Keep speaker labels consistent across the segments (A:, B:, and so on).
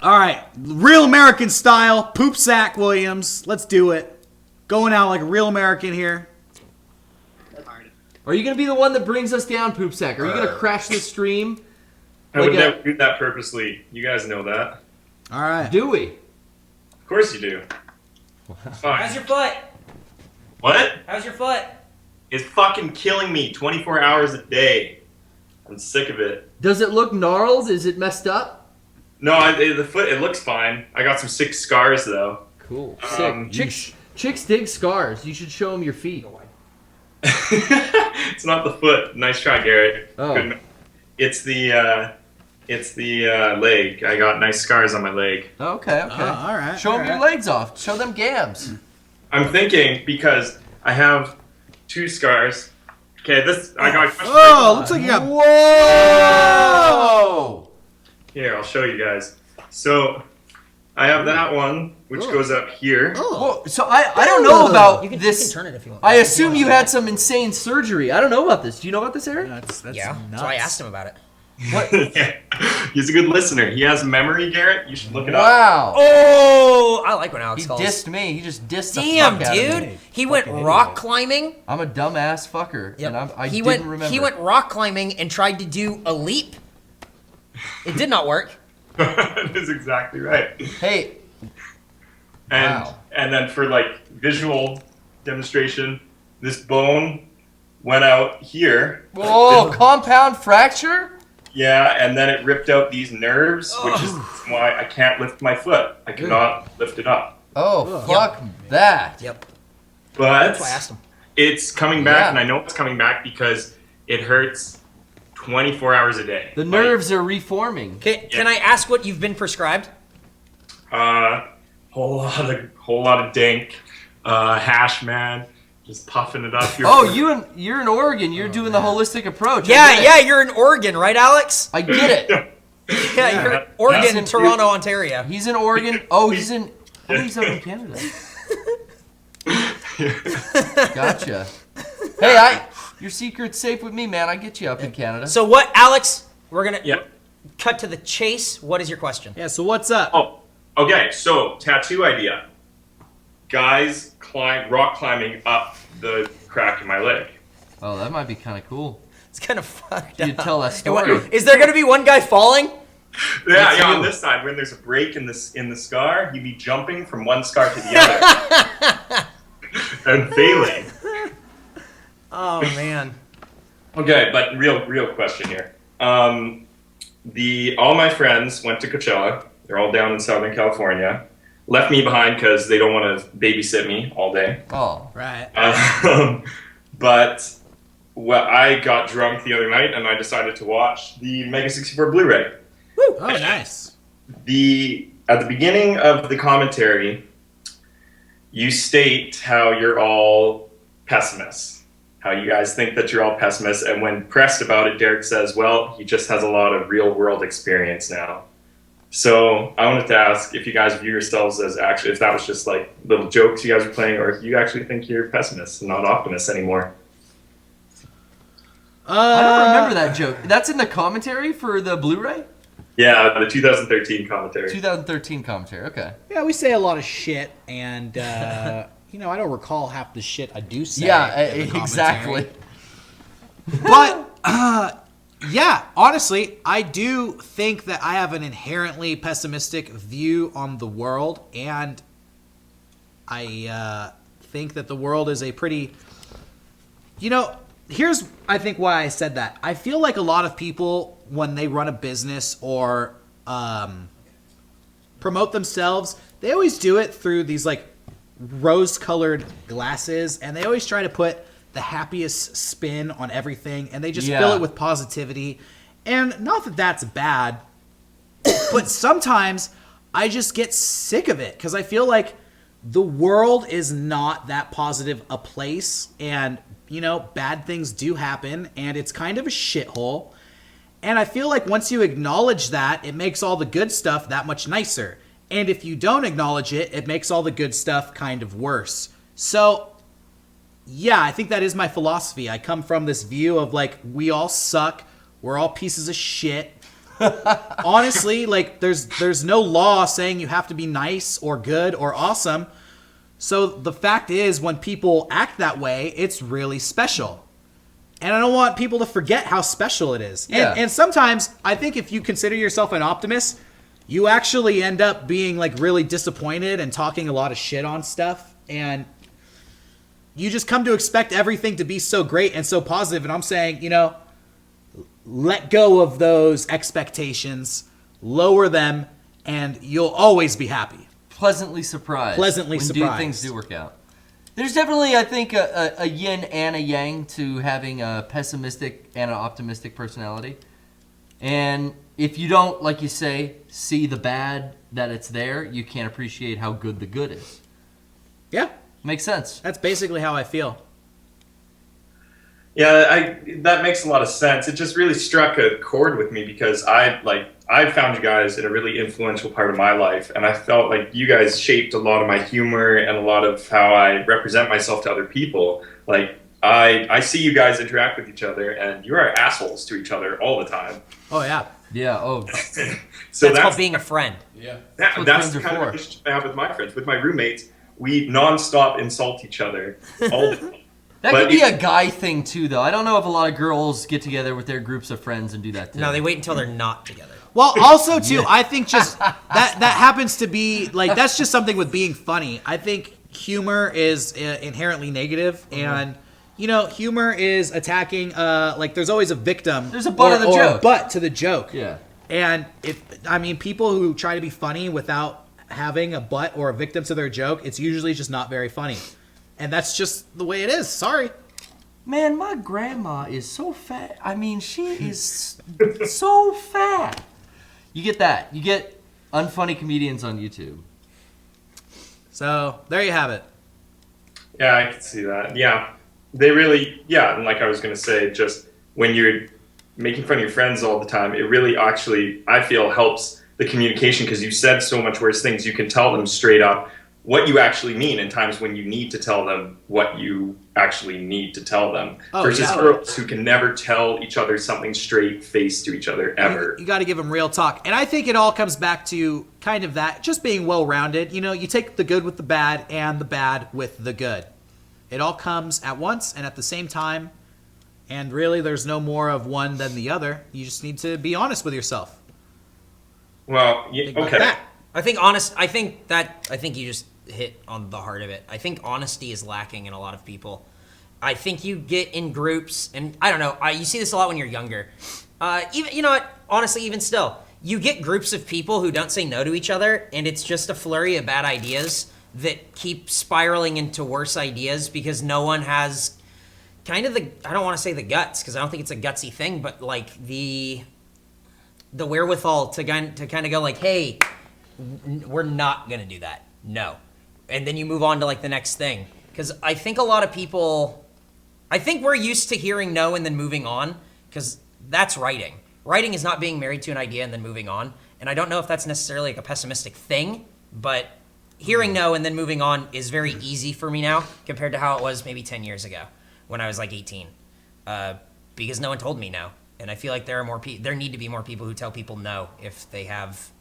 A: All right, real American style, PoopSackWilliams. Let's do it. Going out like a real American here.
B: Are you going to be the one that brings us down, PoopSack? Are you going to crash the stream?
C: I would never do that purposely. You guys know that.
A: All right.
B: Do we?
C: Of course you do. Fine.
D: How's your foot?
C: What?
D: How's your foot?
C: It's fucking killing me 24 hours a day. I'm sick of it.
B: Does it look gnarled? Is it messed up?
C: No, the foot, it looks fine. I got some sick scars, though.
B: Cool. Sick. Chicks dig scars. You should show them your feet.
C: It's not the foot. Nice try, Garrett.
B: Oh.
C: It's the leg. I got nice scars on my leg.
B: Okay.
A: All right.
B: Show them your legs off. Show them gams.
C: I'm thinking because I have 2 scars. Okay, I got.
A: Oh, looks like you got.
B: Whoa!
C: Here, I'll show you guys. So, I have that one, which goes up here.
B: Whoa. So I don't know about
D: You can
B: this.
D: turn it if you want.
B: I assume you had some insane surgery. I don't know about this. Do you know about this, Eric?
A: That's
D: Yeah,
A: nuts.
D: that's why I asked him about it.
B: What?
C: Yeah. He's a good listener. He has memory, Garrett. You should look it up.
B: Wow.
D: Oh, I like when Alex
B: He
D: calls.
B: dissed me. He just dissed the
D: Damn,
B: fuck out of me.
D: dude. He went rock climbing.
B: I'm a dumbass fucker,
D: Yep.
B: and I
D: he
B: didn't
D: went.
B: remember.
D: He went rock climbing and tried to do a leap. It did not work.
C: That is exactly right.
B: Hey.
C: And
B: Wow.
C: and then for like visual demonstration, this bone went out here.
B: Whoa! Compound fracture?
C: Yeah, and then it ripped out these nerves, which is why I can't lift my foot. I cannot lift it up.
B: Oh, fuck that.
D: Yep.
C: But
D: That's why I asked him.
C: it's coming back,
B: Yeah.
C: and I know it's coming back because it hurts 24 hours a day.
B: The nerves are reforming.
D: Can I ask what you've been prescribed?
C: Whole lot of dank, hash, man. Just puffing it up.
B: You're in Oregon. You're doing the holistic approach.
D: Yeah, you're in Oregon, right, Alex?
B: I get it.
D: Yeah, you're in Oregon,
B: He's in-
D: Toronto, Ontario.
B: He's in Oregon. Oh, he's out in Canada. Gotcha. Hey, your secret's safe with me, man. I get you up in Canada.
D: So what, Alex? We're gonna
C: Yeah.
D: cut to the chase. What is your question?
A: Yeah. So what's up?
C: Oh, okay. So tattoo idea. Guys rock climbing up the crack in my leg.
B: Oh, that might be kind of cool.
D: It's kind of fucked
B: You
D: up.
B: tell that
D: And what-
B: story.
D: Is there gonna be one guy falling?
C: Yeah,
B: you.
C: on this side, when there's a break in the scar, you'd be jumping from one scar to the other and failing.
D: Oh man.
C: Okay, but real question here. All my friends went to Coachella. They're all down in Southern California. Left me behind because they don't want to babysit me all day.
B: Oh,
A: Right.
C: But I got drunk the other night and I decided to watch the Mega64 Blu-ray.
A: Oh, nice.
C: At the beginning of the commentary, you state how you're all pessimists, how you guys think that you're all pessimists, and when pressed about it, Derek says, well, he just has a lot of real-world experience now. So I wanted to ask if you guys view yourselves as actually, if that was just like little jokes you guys were playing, or if you actually think you're pessimists and not optimists anymore.
B: I don't remember that joke. That's in the commentary for the Blu-ray?
C: Yeah, the 2013 commentary.
B: 2013 commentary, okay.
A: Yeah, we say a lot of shit, and I don't recall half the shit I do say.
B: Yeah,
A: in the
B: exactly.
A: But yeah, honestly, I do think that I have an inherently pessimistic view on the world, and I think that the world is a pretty, here's, I think, why I said that. I feel like a lot of people, when they run a business or promote themselves, they always do it through these, like, rose-colored glasses, and they always try to put the happiest spin on everything, and they just fill it with positivity. And not that that's bad, but sometimes I just get sick of it, because I feel like the world is not that positive a place, and bad things do happen, and it's kind of a shithole. And I feel like once you acknowledge that, it makes all the good stuff that much nicer. And if you don't acknowledge it, it makes all the good stuff kind of worse. So, yeah, I think that is my philosophy. I come from this view of, like, we all suck, we're all pieces of shit, Honestly, like there's no law saying you have to be nice or good or awesome. So the fact is, when people act that way, it's really special. And I don't want people to forget how special it is.
B: Yeah.
A: And sometimes I think if you consider yourself an optimist, you actually end up being like really disappointed and talking a lot of shit on stuff. And you just come to expect everything to be so great and so positive. And I'm saying, let go of those expectations, lower them, and you'll always be happy.
B: Pleasantly surprised.
A: Pleasantly surprised.
B: Things do work out. There's definitely, I think, a yin and a yang to having a pessimistic and an optimistic personality. And if you don't, like you say, see the bad that it's there, you can't appreciate how good the good is.
A: Yeah.
B: Makes sense.
A: That's basically how I feel.
C: Yeah, that makes a lot of sense. It just really struck a chord with me because I found you guys in a really influential part of my life, and I felt like you guys shaped a lot of my humor and a lot of how I represent myself to other people. Like I see you guys interact with each other, and you are assholes to each other all the time.
A: Oh yeah.
B: Yeah. Oh.
C: So
D: that's called being a friend.
B: Yeah.
C: That's
B: friends
C: the
B: are
C: kind
B: for.
C: of relationship I have with my friends. With my roommates, we nonstop insult each other all the time.
B: That could be a guy thing too, though. I don't know if a lot of girls get together with their groups of friends and do that too.
D: No, they wait until they're not together.
A: Well, also too, I think just that happens to be like that's just something with being funny. I think humor is inherently negative, and humor is attacking. Like there's always a victim.
B: There's a butt of the
A: or
B: joke.
A: A butt to the joke.
B: Yeah.
A: And people who try to be funny without having a butt or a victim to their joke, it's usually just not very funny. And that's just the way it is. Sorry.
B: Man, my grandma is so fat. I mean, she is so fat. You get that. You get unfunny comedians on YouTube.
A: So, there you have it.
C: Yeah, I can see that. Yeah. They really, and like I was going to say, just when you're making fun of your friends all the time, it really actually, I feel, helps the communication because you said so much worse things. You can tell them straight up what you actually mean in times when you need to tell them what you actually need to tell them. Versus girls who can never tell each other something straight face to each other ever.
A: You got to give them real talk. And I think it all comes back to kind of that, just being well-rounded. You take the good with the bad and the bad with the good. It all comes at once and at the same time. And really, there's no more of one than the other. You just need to be honest with yourself.
C: Well, okay.
D: I think you just hit on the heart of it. I think honesty is lacking in a lot of people. I think you get in groups, and I don't know, you see this a lot when you're younger. Honestly, even still, you get groups of people who don't say no to each other, and it's just a flurry of bad ideas that keep spiraling into worse ideas because no one has kind of I don't want to say the guts, because I don't think it's a gutsy thing, but like the wherewithal to kind of go like, hey, we're not going to do that. No. And then you move on to like the next thing. Because I think a lot of people, I think we're used to hearing no and then moving on, because that's writing. Writing is not being married to an idea and then moving on. And I don't know if that's necessarily like a pessimistic thing, but hearing no and then moving on is very easy for me now compared to how it was maybe 10 years ago when I was like 18. Because no one told me no. And I feel like there need to be more people who tell people no if they have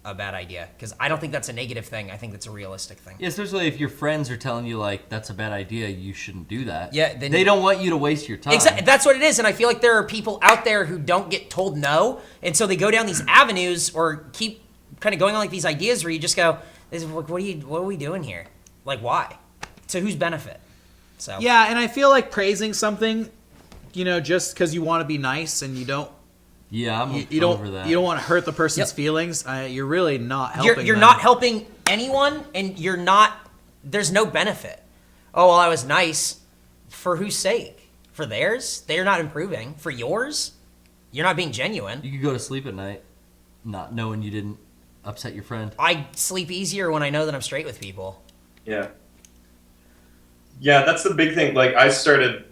D: a bad idea, because I don't think that's a negative thing. I think that's a realistic thing.
B: Yeah, especially if your friends are telling you like that's a bad idea, you shouldn't do that.
D: Yeah, then
B: they don't want you to waste your time.
D: Exactly, that's what it is. And I feel like there are people out there who don't get told no, and so they go down these avenues or keep kind of going on like these ideas where you just go, "What are we doing here? Like, why? To whose benefit?" So
A: yeah, and I feel like praising something, just because you want to be nice and you don't.
B: Yeah, I'm over that.
A: You don't want to hurt the person's feelings. You're really not helping.
D: You're not helping anyone, and you're not. There's no benefit. Oh well, I was nice. For whose sake? For theirs? They're not improving. For yours? You're not being genuine.
B: You could go to sleep at night, not knowing you didn't upset your friend.
D: I sleep easier when I know that I'm straight with people.
C: Yeah. Yeah, that's the big thing. Like I started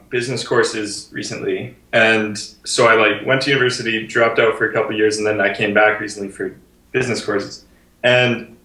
C: business courses recently, and so I went to university, dropped out for a couple of years, and then I came back recently for business courses. And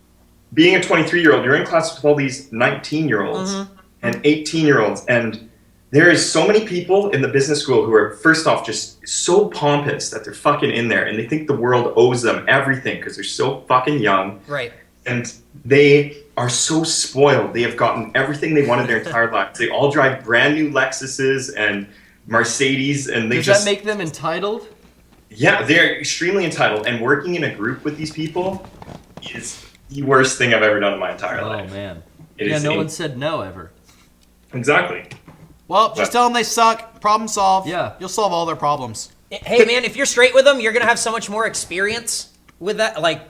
C: being a 23-year-old, you're in class with all these 19-year-olds and 18-year-olds, and there is so many people in the business school who are, first off, just so pompous that they're fucking in there and they think the world owes them everything because they're so fucking young.
D: Right.
C: And they are so spoiled. They have gotten everything they wanted their entire lives. They all drive brand new Lexuses and Mercedes, and they
B: Does
C: just...
B: that make them entitled?
C: Yeah, they're extremely entitled. And working in a group with these people is the worst thing I've ever done in my entire life.
B: Oh, man.
C: It
B: Yeah,
C: is
B: no one said no ever.
C: Exactly.
A: Well, just tell them they suck. Problem solved.
B: Yeah.
A: You'll solve all their problems.
D: Hey, man, if you're straight with them, you're gonna have so much more experience with that. Like,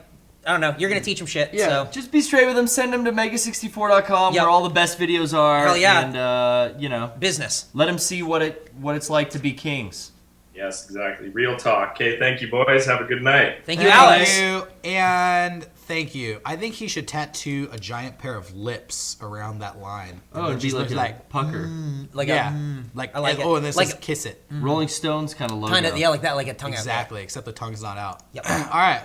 D: I don't know, you're gonna teach them shit.
B: Yeah,
D: So.
B: just be straight with them. Send them to Mega64.com
D: Yep.
B: where all the best videos are.
D: Hell yeah.
B: And, you know,
D: Business.
B: let them see what it's like to be kings.
C: Yes, exactly. Real talk. Okay, thank you, boys. Have a good night.
D: Thank you, Alex.
A: And thank you. I think he should tattoo a giant pair of lips around that line.
B: Oh, it'd be
A: just
B: like a pucker.
D: Like
A: yeah.
D: a,
A: Like,
D: I like
A: oh,
D: it.
A: and this
D: Like-
A: is kiss it.
B: Rolling Stones kind of logo.
D: kind of, yeah, like that, like a tongue out.
A: Exactly, except the tongue's not out.
D: Yep.
A: All right.